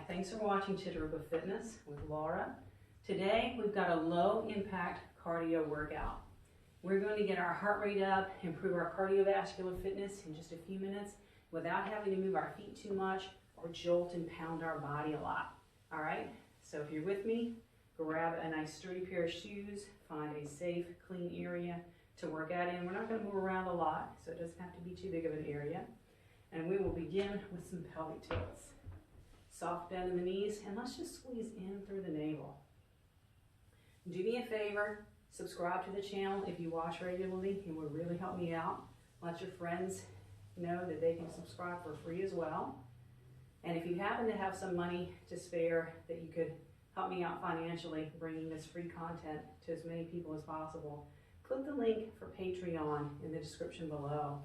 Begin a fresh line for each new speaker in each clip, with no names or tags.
thanks for watching Chittarupa Fitness with Laura. Today we've got a low impact cardio workout. We're going to get our heart rate up, improve our cardiovascular fitness in just a few minutes without having to move our feet too much or jolt and pound our body a lot. All right, so if you're with me, grab a nice sturdy pair of shoes, find a safe, clean area to work out in. We're not going to move around a lot, so it doesn't have to be too big of an area. And we will begin with some pelvic tilts. Soft bend in the knees, and let's just squeeze in through the navel. Do me a favor, subscribe to the channel if you watch regularly. It would really help me out. Let your friends know that they can subscribe for free as well. And if you happen to have some money to spare that you could help me out financially bringing this free content to as many people as possible, click the link for Patreon in the description below.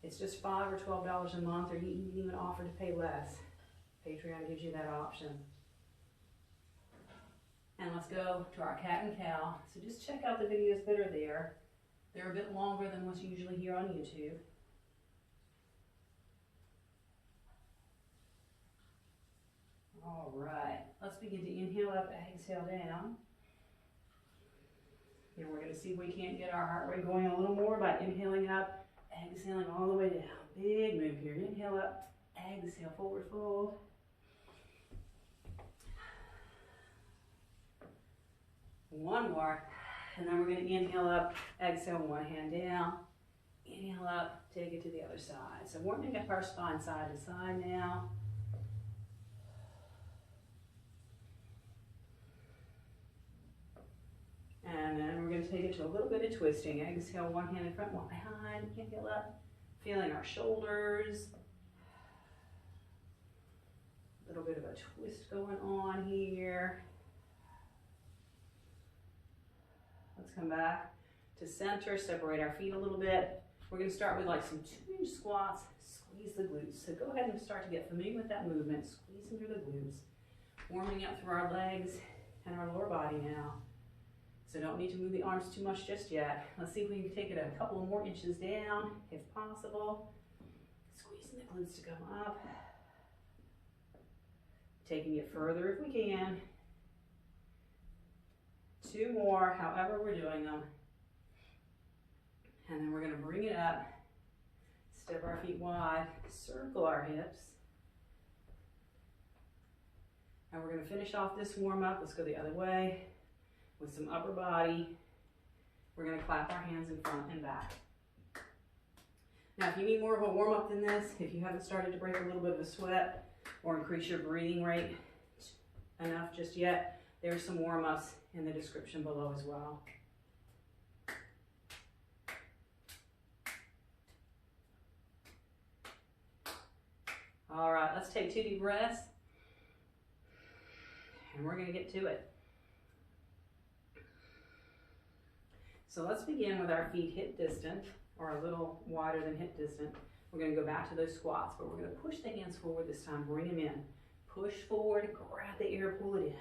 It's just $5 or $12 a month, or you can even offer to pay less. Patreon gives you that option. And let's go to our cat and cow. So just check out the videos that are there. They're a bit longer than what's usually here on YouTube. All right, let's begin to inhale up, exhale down. And we're going to see if we can't get our heart rate going a little more by inhaling up, exhaling all the way down. Big move here. Inhale up, exhale, forward fold. One more, and then we're going to inhale up, exhale, one hand down. Inhale up, take it to the other side. So warming up our spine side to side now. And then we're going to take it to a little bit of twisting. Exhale, one hand in front, one behind. Inhale up, feeling our shoulders. A little bit of a twist going on here. Let's come back to center, separate our feet a little bit. We're going to start with like some 2-inch squats, squeeze the glutes. So go ahead and start to get familiar with that movement, squeezing through the glutes, warming up through our legs and our lower body now. So don't need to move the arms too much just yet. Let's see if we can take it a couple of more inches down, if possible. Squeezing the glutes to come up. Taking it further if we can. 2 more, however we're doing them. And then we're going to bring it up, step our feet wide, circle our hips. And we're going to finish off this warm up. Let's go the other way with some upper body. We're going to clap our hands in front and back. Now, if you need more of a warm up than this, if you haven't started to break a little bit of a sweat or increase your breathing rate enough just yet, there's some warm ups in the description below as well. All right, let's take 2 deep breaths, and we're going to get to it. So let's begin with our feet hip distant, or a little wider than hip distant. We're going to go back to those squats, but we're going to push the hands forward this time, bring them in. Push forward, grab the air, pull it in.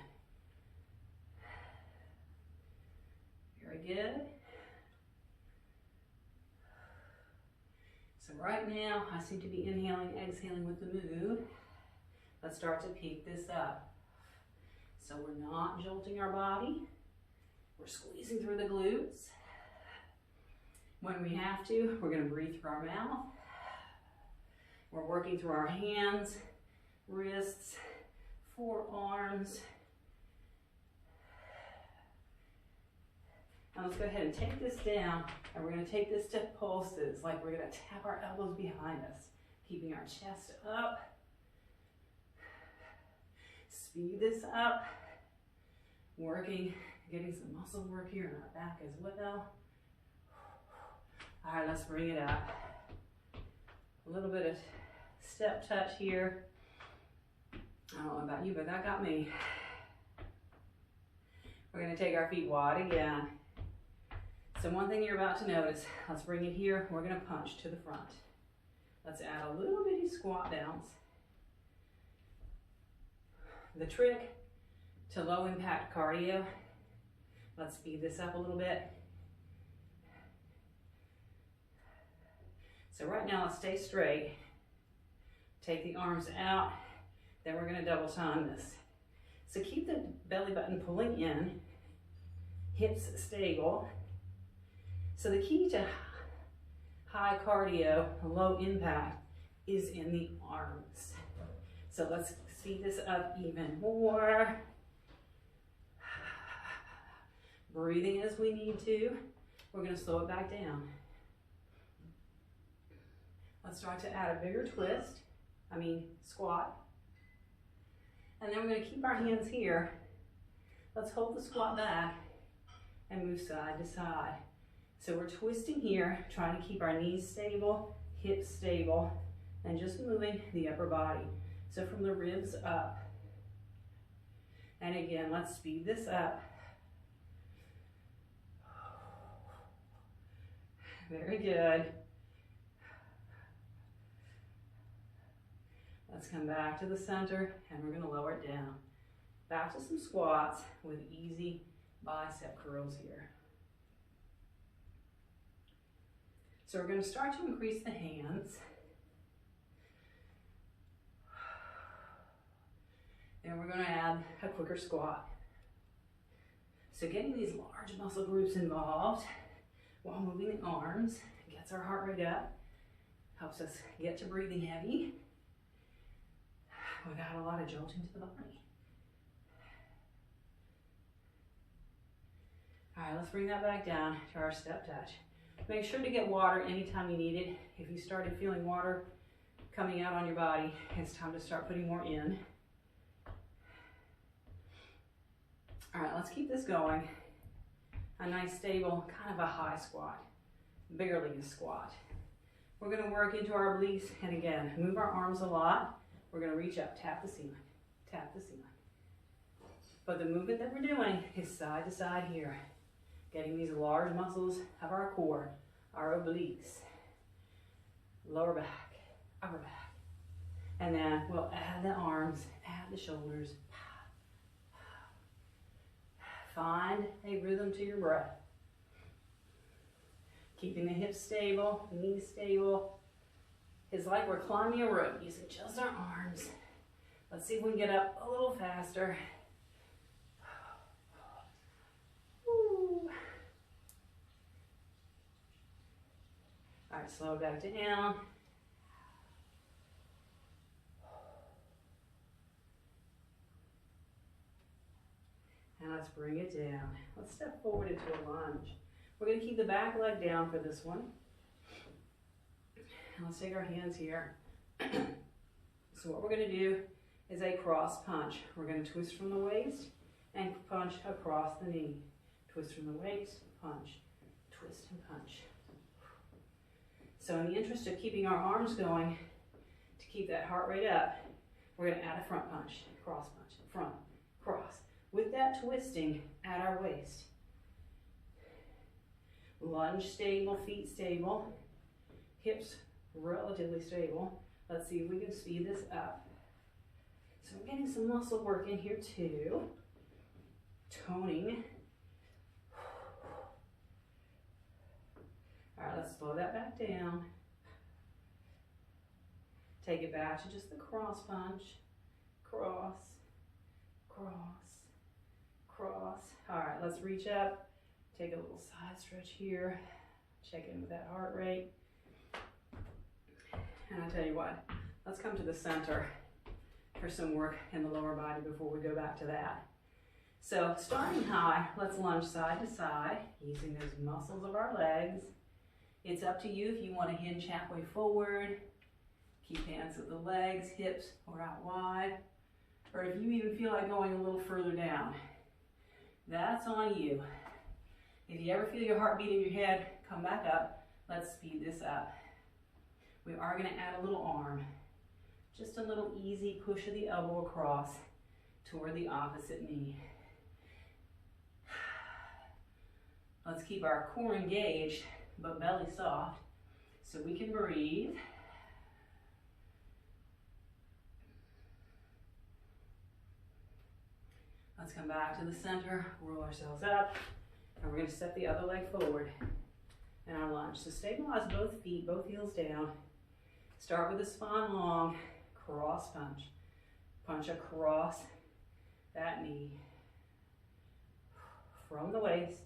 Very good. So right now, I seem to be inhaling, exhaling with the move. Let's start to peak this up. So we're not jolting our body. We're squeezing through the glutes. When we have to, we're going to breathe through our mouth. We're working through our hands, wrists, forearms. Now let's go ahead and take this down, and we're going to take this to pulses, like we're going to tap our elbows behind us, keeping our chest up. Speed this up, working, getting some muscle work here in our back as well. All right, let's bring it up. A little bit of step touch here. I don't know about you, but that got me. We're going to take our feet wide again. So one thing you're about to notice, let's bring it here. We're going to punch to the front. Let's add a little bitty squat bounce. The trick to low impact cardio, let's speed this up a little bit. So right now, let's stay straight. Take the arms out, Then we're gonna double time this. So keep the belly button pulling in, hips stable. So the key to high cardio, low impact, is in the arms. So let's speed this up even more. Breathing as we need to. We're gonna slow it back down. Let's start to add a bigger squat. And then we're gonna keep our hands here. Let's hold the squat back and move side to side. So we're twisting here, trying to keep our knees stable, hips stable, and just moving the upper body. So from the ribs up. And again, let's speed this up. Very good. Let's come back to the center and we're gonna lower it down. Back to some squats with easy bicep curls here. So we're gonna start to increase the hands. And we're gonna add a quicker squat. So getting these large muscle groups involved while moving the arms gets our heart rate up, helps us get to breathing heavy without a lot of jolting to the body. All right, let's bring that back down to our step touch. Make sure to get water anytime you need it. If you started feeling water coming out on your body, it's time to start putting more in. All right, let's keep this going. A nice stable, kind of a high squat, barely a squat. We're gonna work into our obliques, and again, move our arms a lot. We're gonna reach up, tap the ceiling, tap the ceiling. But the movement that we're doing is side to side here, getting these large muscles of our core, our obliques, lower back, upper back. And then we'll add the arms, add the shoulders. Find a rhythm to your breath. Keeping the hips stable, knees stable. It's like we're climbing a rope using just our arms. Let's see if we can get up a little faster. Woo. All right, slow back down. And let's bring it down. Let's step forward into a lunge. We're gonna keep the back leg down for this one. And let's take our hands here. So what we're gonna do is a cross punch. We're gonna twist from the waist and punch across the knee. Twist from the waist, punch, twist and punch. So in the interest of keeping our arms going, to keep that heart rate up, we're gonna add a front punch, cross punch, front, cross. With that twisting at our waist. Lunge stable, feet stable, hips relatively stable. Let's see if we can speed this up. So I'm getting some muscle work in here too. Toning. All right, let's slow that back down. Take it back to just the cross punch. Cross, cross, cross. All right, let's reach up. Take a little side stretch here. Check in with that heart rate. And I'll tell you what, let's come to the center for some work in the lower body before we go back to that. So starting high, let's lunge side to side using those muscles of our legs. It's up to you if you want to hinge halfway forward. Keep hands at the legs, hips, or out wide. Or if you even feel like going a little further down, that's on you. If you ever feel your heartbeat in your head, come back up. Let's speed this up. We are going to add a little arm. Just a little easy push of the elbow across toward the opposite knee. Let's keep our core engaged, but belly soft, so we can breathe. Let's come back to the center, roll ourselves up, and we're going to step the other leg forward in our lunge. So stabilize both feet, both heels down. Start with the spine long, cross punch. Punch across that knee from the waist.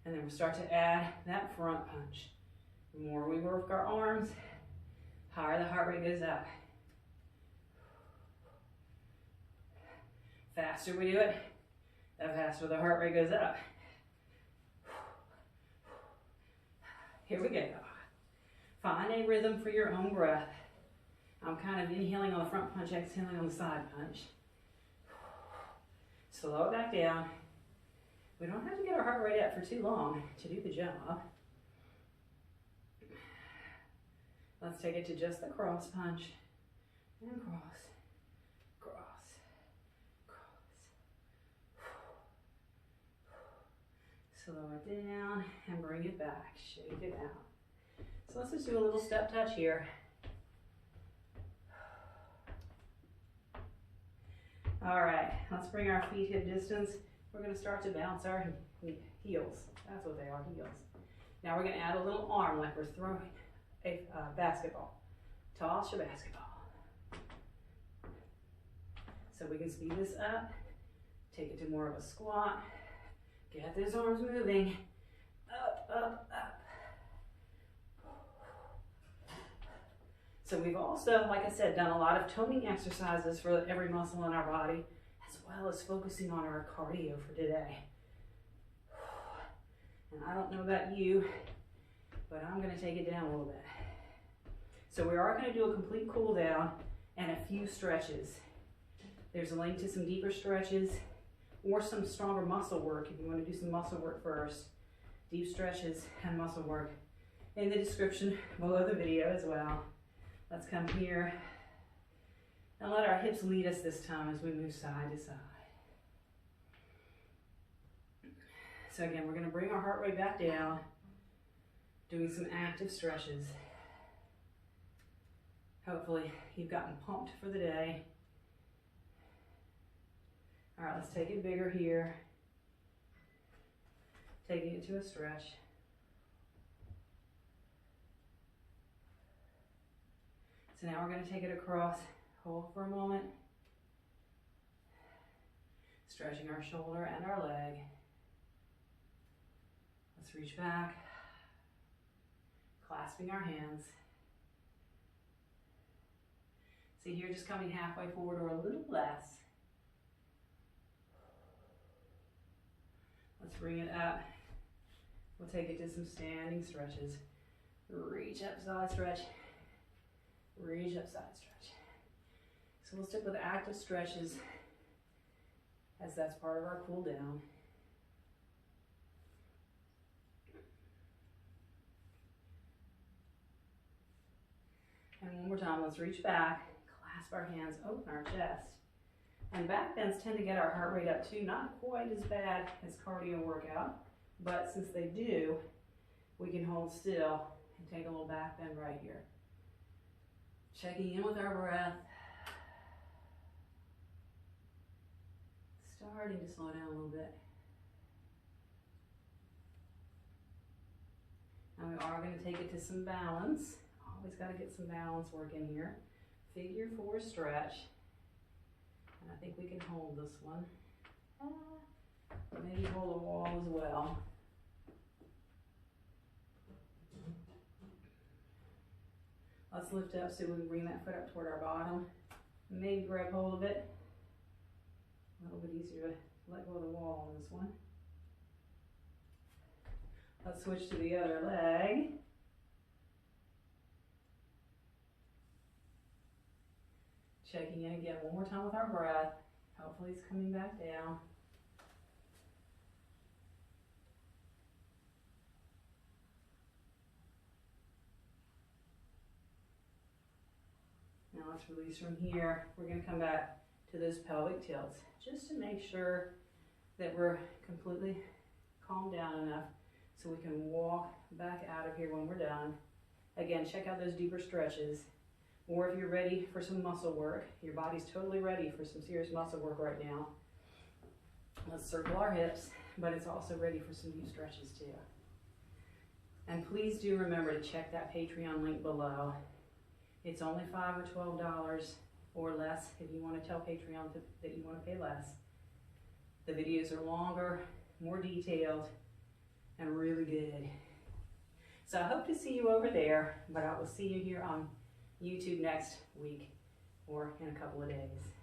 And then we'll start to add that front punch. The more we work our arms, higher the heart rate goes up. Faster we do it, the faster the heart rate goes up. Here we go. Find a rhythm for your own breath. I'm kind of inhaling on the front punch, exhaling on the side punch. Slow it back down. We don't have to get our heart rate up for too long to do the job. Let's take it to just the cross punch. And cross, cross, cross. Slow it down and bring it back. Shake it out. So let's just do a little step touch here. All right, let's bring our feet hip distance. We're going to start to bounce our heels. That's what they are, heels. Now we're going to add a little arm like we're throwing a basketball. Toss your basketball. So we can speed this up, take it to more of a squat. Get those arms moving. Up, up, up. So we've also, like I said, done a lot of toning exercises for every muscle in our body, as well as focusing on our cardio for today. And I don't know about you, but I'm going to take it down a little bit. So we are going to do a complete cool down and a few stretches. There's a link to some deeper stretches or some stronger muscle work if you want to do some muscle work first. Deep stretches and muscle work in the description below the video as well. Let's come here and let our hips lead us this time as we move side to side. So again, we're going to bring our heart rate back down, doing some active stretches. Hopefully you've gotten pumped for the day. All right, let's take it bigger here. Taking it to a stretch. So now we're going to take it across, hold for a moment, stretching our shoulder and our leg. Let's reach back, clasping our hands. See here, just coming halfway forward or a little less. Let's bring it up. We'll take it to some standing stretches. Reach up, side stretch. Reach up, side stretch. So we'll stick with active stretches as that's part of our cool down. And one more time, let's reach back, clasp our hands, open our chest. And back bends tend to get our heart rate up too, not quite as bad as cardio workout, but since they do, we can hold still and take a little back bend right here. Checking in with our breath. Starting to slow down a little bit. Now we are going to take it to some balance. Always got to get some balance work in here. Figure 4 stretch. And I think we can hold this one. Maybe hold a wall as well. Let's lift up so we can bring that foot up toward our bottom. Maybe grab hold of it. A little bit easier to let go of the wall on this one. Let's switch to the other leg. Checking in again one more time with our breath. Hopefully it's coming back down. Now let's release from here. We're going to come back to those pelvic tilts just to make sure that we're completely calmed down enough so we can walk back out of here when we're done. Again, check out those deeper stretches. Or if you're ready for some muscle work, your body's totally ready for some serious muscle work right now. Let's circle our hips, but it's also ready for some deep stretches too. And please do remember to check that Patreon link below. It's only $5 or $12, or less if you want to tell Patreon that you want to pay less. The videos are longer, more detailed, and really good. So I hope to see you over there, but I will see you here on YouTube next week or in a couple of days.